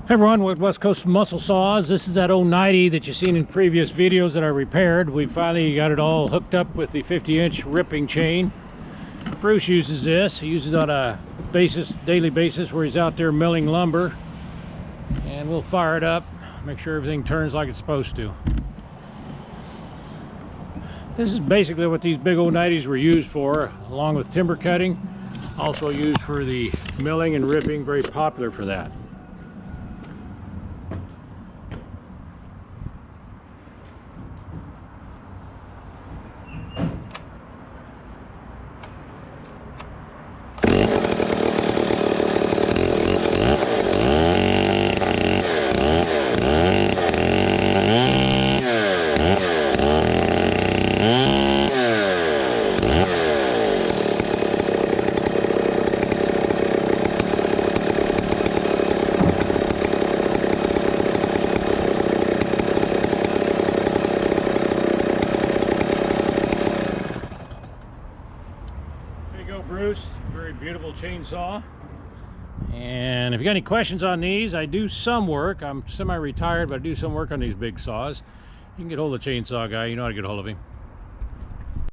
Hey everyone, with West Coast Muscle Saws. This is that 090 that you've seen in previous videos that I repaired. We finally got it all hooked up with the 50-inch ripping chain. Bruce uses this. He uses it on a daily basis where he's out there milling lumber. And we'll fire it up, make sure everything turns like it's supposed to. This is basically what these big 090s were used for, along with timber cutting. Also used for the milling and ripping, very popular for that. Bruce, very beautiful chainsaw. And if you got any questions on these, I do some work. I'm semi-retired, but I do some work on these big saws. You can get hold of the chainsaw guy. You know how to get a hold of him.